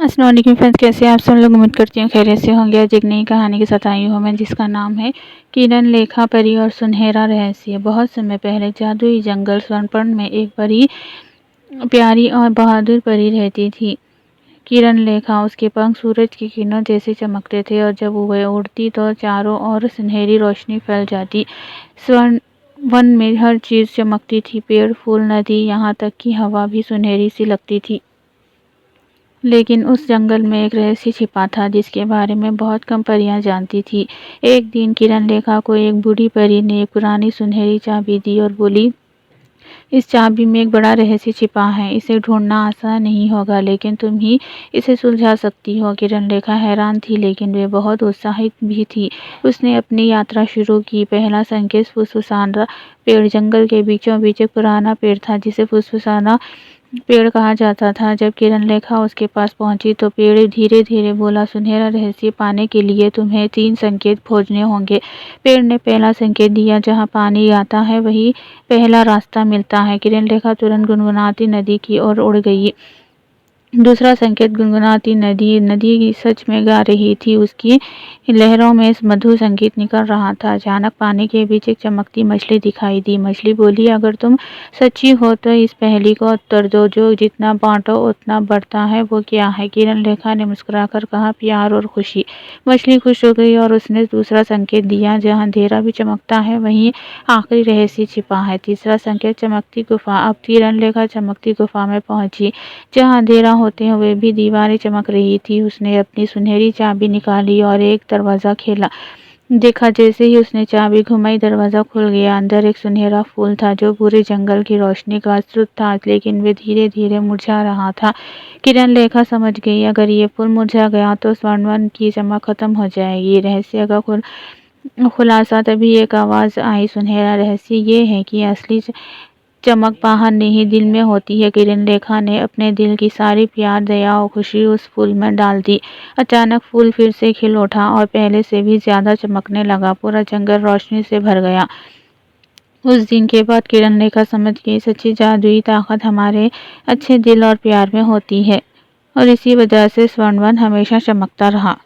अस्सलाम वालेकुम फ्रेंड्स, कैसे हैं आप सब लोग। उम्मीद करती हूँ खैरियत से होंगे। आज एक नई कहानी के साथ आई हूँ मैं, जिसका नाम है किरण लेखा परी और सुनहरा रहस्य। बहुत समय पहले जादुई जंगल स्वर्णपर्ण में एक बड़ी प्यारी और बहादुर परी रहती थी। किरण लेखा, उसके पंख सूरज की किरणों जैसे चमकते थे और जब वह उड़ती तो चारों ओर सुनहरी रोशनी फैल जाती। स्वर्ण वन में हर चीज़ चमकती थी, पेड़, फूल, नदी, यहाँ तक कि हवा भी सुनहरी सी लगती थी। लेकिन उस जंगल में एक रहस्य छिपा था, जिसके बारे में बहुत कम परियां जानती थी। एक दिन किरण लेखा को एक बूढ़ी परी ने एक पुरानी सुनहरी चाबी दी और बोली, इस चाबी में एक बड़ा रहस्य छिपा है। इसे ढूंढना आसान नहीं होगा, लेकिन तुम ही इसे सुलझा सकती हो। किरण लेखा हैरान थी, लेकिन वे बहुत उत्साहित भी थी। उसने अपनी यात्रा शुरू की। पहला संकेत फुसफुसाना पेड़। जंगल के बीचों बीच एक पुराना पेड़ था, जिसे फुसफुसाना पेड़ कहा जाता था। जब किरण लेखा उसके पास पहुंची तो पेड़ धीरे धीरे बोला, सुनहरा रहस्य पाने के लिए तुम्हें 3 संकेत खोजने होंगे। पेड़ ने पहला संकेत दिया, जहां पानी आता है वही पहला रास्ता मिलता है। किरण लेखा तुरंत गुनगुनाती नदी की ओर उड़ गई। दूसरा संकेत, गुनगुनाती नदी। नदी सच में गा रही थी, उसकी लहरों में मधुर संगीत निकल रहा था। अचानक पानी के बीच एक चमकती मछली दिखाई दी। मछली बोली, अगर तुम सच्ची हो तो इस पहेली को उत्तर दो, जो जितना बांटो उतना बढ़ता है, वो क्या है। किरण लेखा ने मुस्कुराकर कहा, प्यार और खुशी। मछली खुश हो गई और उसने दूसरा संकेत दिया, जहाँ अंधेरा भी चमकता है वहीं आखिरी रहस्य छिपा है। तीसरा संकेत, चमकती गुफा। अब किरण लेखा चमकती गुफा में पहुंची, जहाँ अंधेरा होते हुए भी दीवारें चमक रही थी। उसने अपनी सुनहरी चाबी निकाली और एक दरवाज़ा खेला। देखा, जैसे ही उसने चाबी घुमाई दरवाज़ा खुल गया। अंदर एक सुनहरा फूल था, जो पूरे जंगल की रोशनी का स्रोत था, लेकिन वे धीरे धीरे मुरझा रहा था। किरण लेखा समझ गई, अगर ये फूल मुरझा गया तो स्वर्णवन की चमक खत्म हो जाएगी। रहस्य का खुलासा तभी एक आवाज़ आई, सुनहरा रहस्य ये है कि असली चमक बाहर नहीं, दिल में होती है। किरण लेखा ने अपने दिल की सारी प्यार, दया और खुशी उस फूल में डाल दी। अचानक फूल फिर से खिल उठा और पहले से भी ज्यादा चमकने लगा। पूरा जंगल रोशनी से भर गया। उस दिन के बाद किरण लेखा समझ गई, सच्ची जादुई ताकत हमारे अच्छे दिल और प्यार में होती है, और इसी वजह से स्वर्णवन हमेशा चमकता रहा।